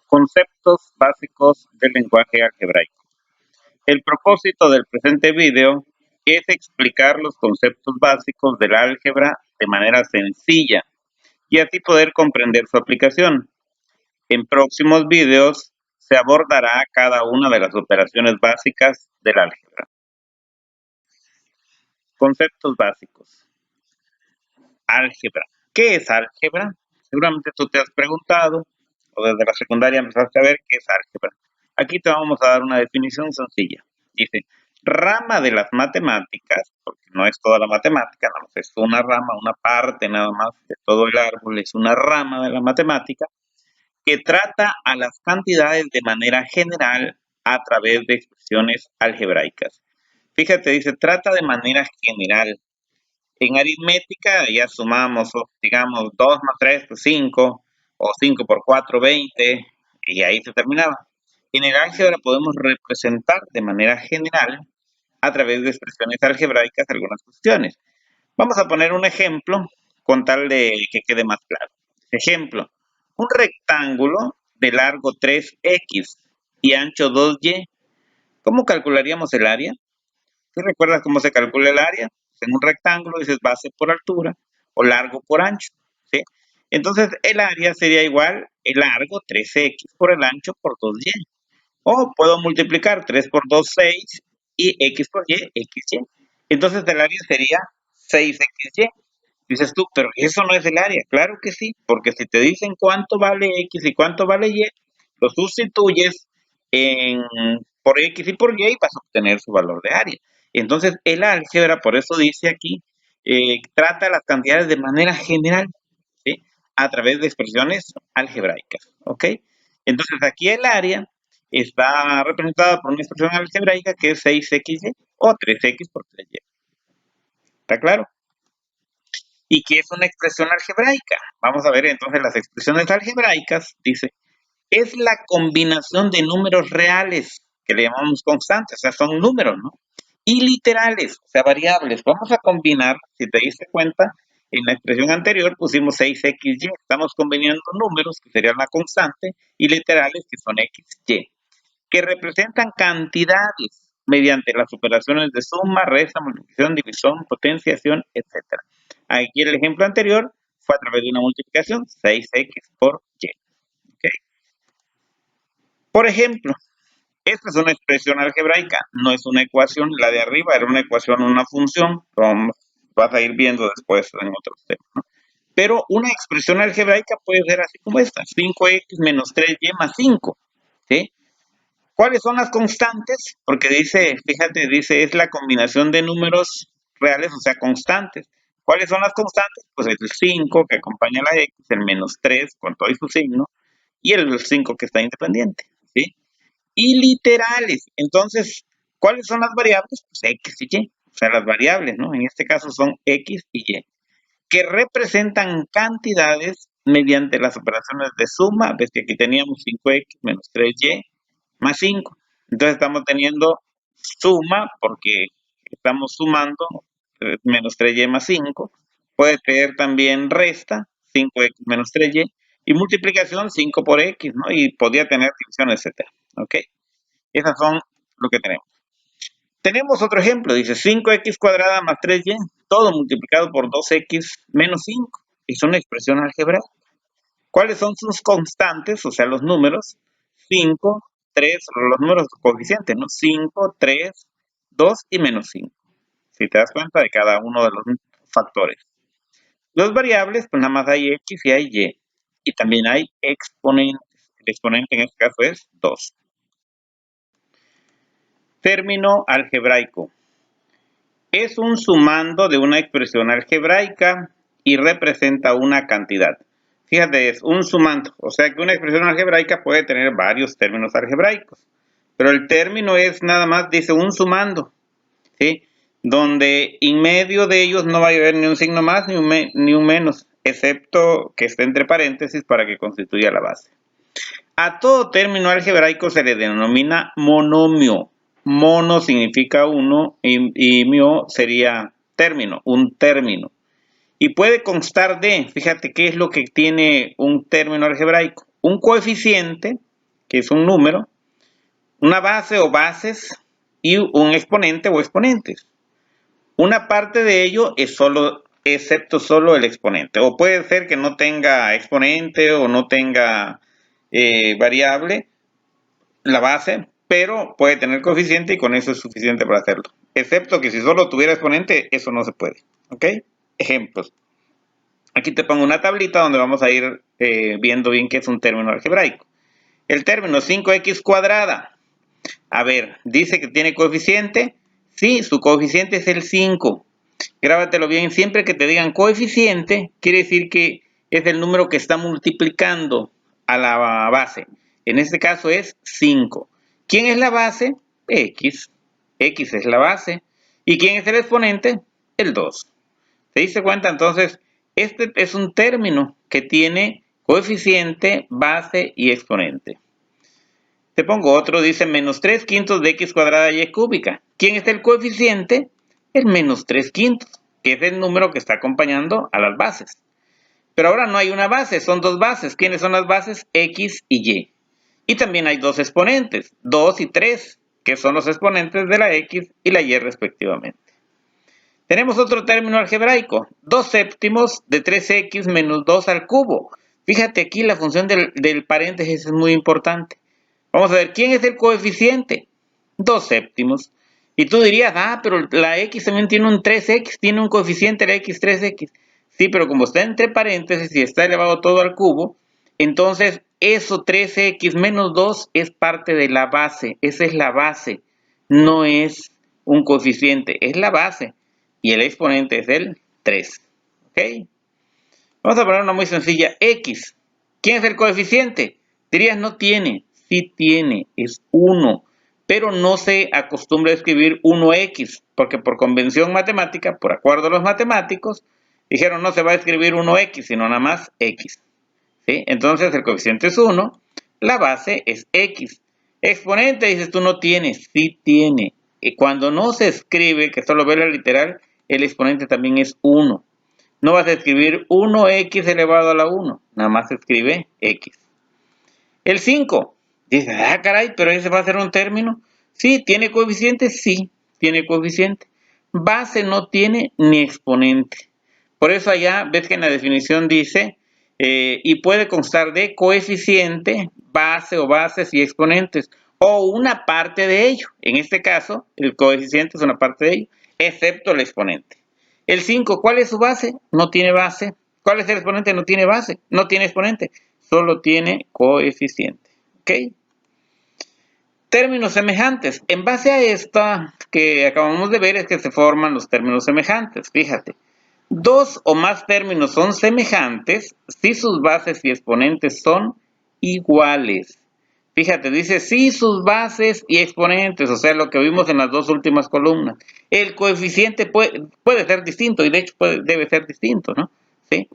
Conceptos básicos del lenguaje algebraico. El propósito del presente video es explicar los conceptos básicos del álgebra de manera sencilla y así poder comprender su aplicación. En próximos videos se abordará cada una de las operaciones básicas del álgebra. Conceptos básicos. Álgebra. ¿Qué es álgebra? Seguramente tú te has preguntado, o desde la secundaria empezaste a ver qué es álgebra. Aquí te vamos a dar una definición sencilla. Dice, rama de las matemáticas, porque no es toda la matemática, no, es una rama, una parte nada más de todo el árbol, es una rama de la matemática que trata a las cantidades de manera general a través de expresiones algebraicas. Fíjate, dice, trata de manera general. En aritmética ya sumamos, digamos, 2 más 3, pues 5, o 5 por 4, 20, y ahí se terminaba. En el álgebra podemos representar de manera general, a través de expresiones algebraicas, algunas cuestiones. Vamos a poner un ejemplo con tal de que quede más claro. Ejemplo, un rectángulo de largo 3x y ancho 2y. ¿Cómo calcularíamos el área? ¿Sí recuerdas cómo se calcula el área? En un rectángulo dices base por altura o largo por ancho, ¿sí? Entonces el área sería igual el largo 3x por el ancho por 2y. O puedo multiplicar 3 por 2, 6 y x por y, xy. Entonces el área sería 6xy. Dices tú, pero eso no es el área. Claro que sí, porque si te dicen cuánto vale x y cuánto vale y, lo sustituyes por x y por y vas a obtener su valor de área. Entonces el álgebra, por eso dice aquí, trata las cantidades de manera general, ¿sí? A través de expresiones algebraicas, ¿ok? Entonces aquí el área está representada por una expresión algebraica que es 6xy o 3x por 3y. ¿Está claro? ¿Y qué es una expresión algebraica? Vamos a ver entonces las expresiones algebraicas. Dice, es la combinación de números reales, que le llamamos constantes, o sea, son números, ¿no? Y literales, o sea, variables. Vamos a combinar, si te diste cuenta, en la expresión anterior pusimos 6xy, estamos combinando números, que serían la constante, y literales, que son xy, que representan cantidades mediante las operaciones de suma, resta, multiplicación, división, potenciación, etc. Aquí el ejemplo anterior fue a través de una multiplicación, 6x por y. ¿Okay? Por ejemplo, esta es una expresión algebraica, no es una ecuación. La de arriba era una ecuación, una función, como vas a ir viendo después en otros temas, ¿no? Pero una expresión algebraica puede ser así como esta, 5x menos 3y más 5, ¿sí? ¿Cuáles son las constantes? Porque dice, fíjate, dice, es la combinación de números reales, o sea, constantes. ¿Cuáles son las constantes? Pues el 5 que acompaña a la x, el menos 3 con todo y su signo, y el 5 que está independiente, ¿sí? Y literales. Entonces, ¿cuáles son las variables? Pues x y y. O sea, las variables, ¿no? En este caso son x y y, que representan cantidades mediante las operaciones de suma. Ves que aquí teníamos 5x menos 3y más 5. Entonces estamos teniendo suma porque estamos sumando menos 3y más 5. Puede tener también resta, 5x menos 3y. Y multiplicación, 5 por x, ¿no? Y podría tener división, etc. ¿Ok? Esas son lo que tenemos. Tenemos otro ejemplo, dice 5x cuadrada más 3y, todo multiplicado por 2x menos 5. Es una expresión algebraica. ¿Cuáles son sus constantes? O sea, los números. 5, 3, los números coeficientes, ¿no? 5, 3, 2 y menos 5. Si te das cuenta de cada uno de los factores. Los variables, pues nada más hay x y hay y. Y también hay exponentes. El exponente en este caso es 2. Término algebraico. Es un sumando de una expresión algebraica y representa una cantidad. Fíjate, es un sumando, o sea que una expresión algebraica puede tener varios términos algebraicos, pero el término es nada más, dice un sumando, ¿sí? Donde en medio de ellos no va a haber ni un signo más ni un menos, excepto que esté entre paréntesis para que constituya la base. A todo término algebraico se le denomina monomio. Mono significa uno y mio sería término, un término. Y puede constar de, fíjate qué es lo que tiene un término algebraico, un coeficiente que es un número, una base o bases y un exponente o exponentes. Una parte de ello es solo, excepto solo el exponente. O puede ser que no tenga exponente o no tenga variable, la base, pero puede tener coeficiente y con eso es suficiente para hacerlo. Excepto que si solo tuviera exponente, eso no se puede. ¿Ok? Ejemplos. Aquí te pongo una tablita donde vamos a ir viendo bien qué es un término algebraico. El término 5x cuadrada. A ver, dice que tiene coeficiente. Sí, su coeficiente es el 5. Grábatelo bien, siempre que te digan coeficiente, quiere decir que es el número que está multiplicando a la base. En este caso es 5. ¿Quién es la base? X. X es la base. ¿Y quién es el exponente? El 2. ¿Se dice cuenta? Entonces, este es un término que tiene coeficiente, base y exponente. Te pongo otro, dice menos 3 quintos de x cuadrada y cúbica. ¿Quién es el coeficiente? El menos 3 quintos, que es el número que está acompañando a las bases. Pero ahora no hay una base, son dos bases. ¿Quiénes son las bases? X y Y. Y también hay dos exponentes, 2 y 3, que son los exponentes de la X y la Y respectivamente. Tenemos otro término algebraico, 2 séptimos de 3x menos 2 al cubo. Fíjate aquí la función del paréntesis es muy importante. Vamos a ver, ¿quién es el coeficiente? 2 séptimos. Y tú dirías, pero la x también tiene un 3x, tiene un coeficiente la x 3x. Sí, pero como está entre paréntesis y está elevado todo al cubo, entonces eso 3x menos 2 es parte de la base. Esa es la base, no es un coeficiente, es la base. Y el exponente es el 3. ¿Ok? Vamos a poner una muy sencilla, x. ¿Quién es el coeficiente? Dirías, no tiene. Sí tiene, es 1. Pero no se acostumbra a escribir 1x, porque por convención matemática, por acuerdo de los matemáticos, dijeron no se va a escribir 1x, sino nada más x. ¿Sí? Entonces el coeficiente es 1, la base es x. Exponente, dices tú, no tiene, sí tiene. Y cuando no se escribe, que solo ve la literal, el exponente también es 1. No vas a escribir 1x elevado a la 1, nada más se escribe x. El 5, dice, caray, pero ese va a ser un término. Sí, ¿tiene coeficiente? Sí, tiene coeficiente. Base no tiene ni exponente. Por eso allá ves que en la definición dice, y puede constar de coeficiente, base o bases y exponentes, o una parte de ello. En este caso, el coeficiente es una parte de ello, excepto el exponente. El 5, ¿cuál es su base? No tiene base. ¿Cuál es el exponente? No tiene base, no tiene exponente, solo tiene coeficiente. ¿Ok? Términos semejantes. En base a esta que acabamos de ver es que se forman los términos semejantes. Fíjate, dos o más términos son semejantes si sus bases y exponentes son iguales. Fíjate, dice si sus bases y exponentes, o sea, lo que vimos en las dos últimas columnas. El coeficiente puede ser distinto y de hecho debe ser distinto, ¿no? ¿Sí?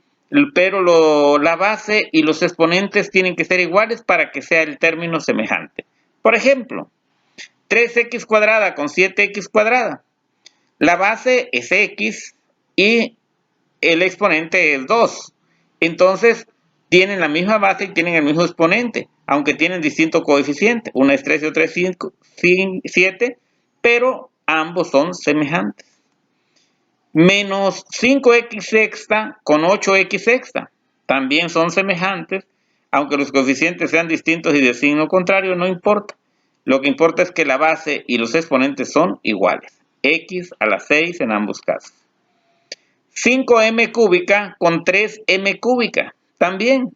Pero la base y los exponentes tienen que ser iguales para que sea el término semejante. Por ejemplo, 3x cuadrada con 7x cuadrada. La base es x y el exponente es 2. Entonces, tienen la misma base y tienen el mismo exponente, aunque tienen distinto coeficiente. Una es 3 y otra es 7, pero ambos son semejantes. Menos 5x sexta con 8x sexta. También son semejantes, aunque los coeficientes sean distintos y de signo contrario, no importa. Lo que importa es que la base y los exponentes son iguales. X a la 6 en ambos casos. 5m cúbica con 3m cúbica. También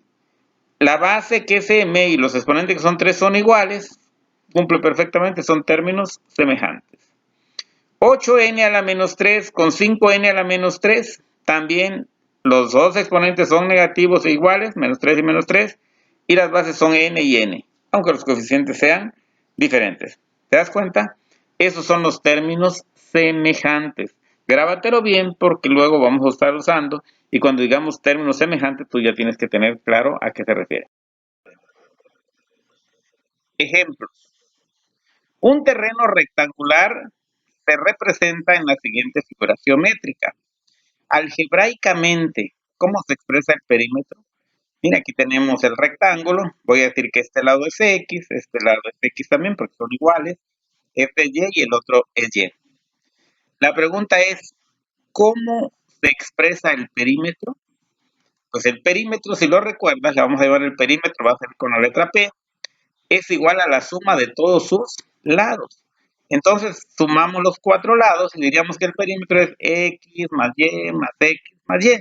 la base que es m y los exponentes que son 3 son iguales. Cumple perfectamente, son términos semejantes. 8n a la menos 3 con 5n a la menos 3. También los dos exponentes son negativos e iguales, menos 3 y menos 3. Y las bases son n y n, aunque los coeficientes sean diferentes. ¿Te das cuenta? Esos son los términos semejantes. Grábatelo bien porque luego vamos a estar usando y cuando digamos términos semejantes tú ya tienes que tener claro a qué se refiere. Ejemplos. Un terreno rectangular se representa en la siguiente figura geométrica. Algebraicamente, ¿cómo se expresa el perímetro? Mira, aquí tenemos el rectángulo. Voy a decir que este lado es X, este lado es X también porque son iguales. Este es Y y el otro es Y. La pregunta es, ¿cómo se expresa el perímetro? Pues el perímetro, si lo recuerdas, le vamos a llevar el perímetro, va a ser con la letra P, es igual a la suma de todos sus lados. Entonces, sumamos los cuatro lados y diríamos que el perímetro es X más Y más X más Y.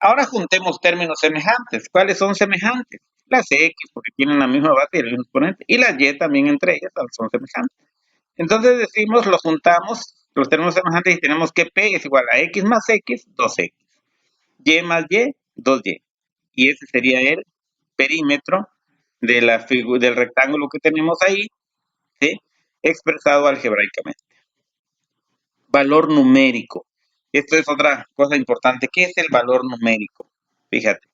Ahora juntemos términos semejantes. ¿Cuáles son semejantes? Las X, porque tienen la misma base y el mismo exponente, y las Y también entre ellas son semejantes. Entonces decimos, lo juntamos, los términos semejantes, y tenemos que P es igual a X más X, 2X. Y más Y, 2Y. Y ese sería el perímetro de del rectángulo que tenemos ahí, ¿sí? Expresado algebraicamente. Valor numérico. Esto es otra cosa importante. ¿Qué es el valor numérico? Fíjate.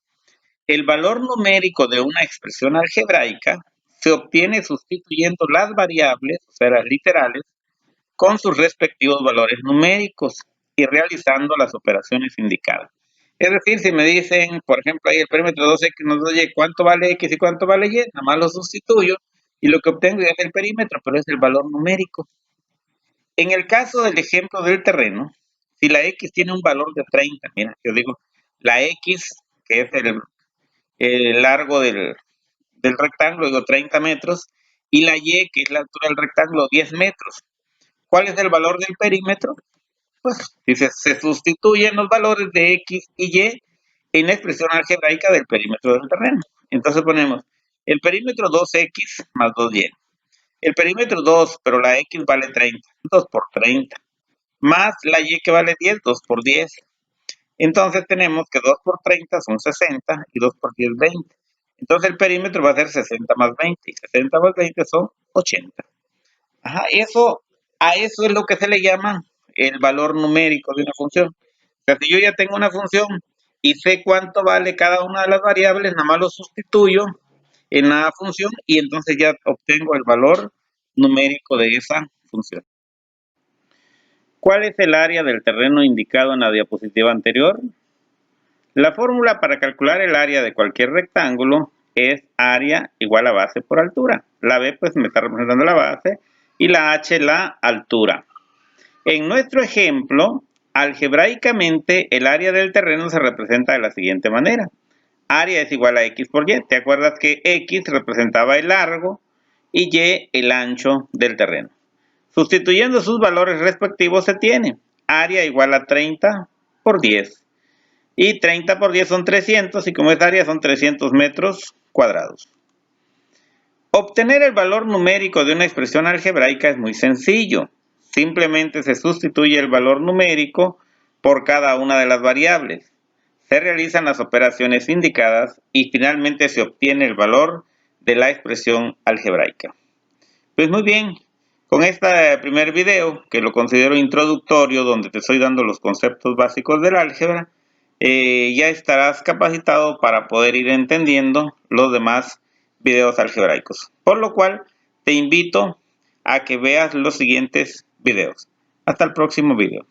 El valor numérico de una expresión algebraica se obtiene sustituyendo las variables, o sea, las literales, con sus respectivos valores numéricos y realizando las operaciones indicadas. Es decir, si me dicen, por ejemplo, ahí el perímetro 2x nos oye cuánto vale x y cuánto vale y, nada más lo sustituyo y lo que obtengo ya es el perímetro, pero es el valor numérico. En el caso del ejemplo del terreno, si la x tiene un valor de 30, mira, yo digo, la x, que es el largo del rectángulo, digo 30 metros, y la y, que es la altura del rectángulo, 10 metros. ¿Cuál es el valor del perímetro? Pues dice, se sustituyen los valores de x y y en la expresión algebraica del perímetro del terreno. Entonces ponemos el perímetro 2x más 2y. El perímetro 2, pero la x vale 30, 2 por 30. Más la y que vale 10, 2 por 10. Entonces tenemos que 2 por 30 son 60 y 2 por 10, 20. Entonces el perímetro va a ser 60 más 20 y 60 más 20 son 80. Ajá, a eso es lo que se le llama el valor numérico de una función. O sea, si yo ya tengo una función y sé cuánto vale cada una de las variables, nada más lo sustituyo en la función y entonces ya obtengo el valor numérico de esa función. ¿Cuál es el área del terreno indicado en la diapositiva anterior? La fórmula para calcular el área de cualquier rectángulo es área igual a base por altura. La B pues me está representando la base y la H la altura. En nuestro ejemplo, algebraicamente el área del terreno se representa de la siguiente manera. Área es igual a X por Y. ¿Te acuerdas que X representaba el largo y Y el ancho del terreno? Sustituyendo sus valores respectivos se tiene área igual a 30 por 10. Y 30 por 10 son 300 y como es área son 300 metros cuadrados. Obtener el valor numérico de una expresión algebraica es muy sencillo. Simplemente se sustituye el valor numérico por cada una de las variables. Se realizan las operaciones indicadas y finalmente se obtiene el valor de la expresión algebraica. Pues muy bien, con este primer video, que lo considero introductorio, donde te estoy dando los conceptos básicos del álgebra, ya estarás capacitado para poder ir entendiendo los demás videos algebraicos. Por lo cual, te invito a que veas los siguientes videos. Hasta el próximo video.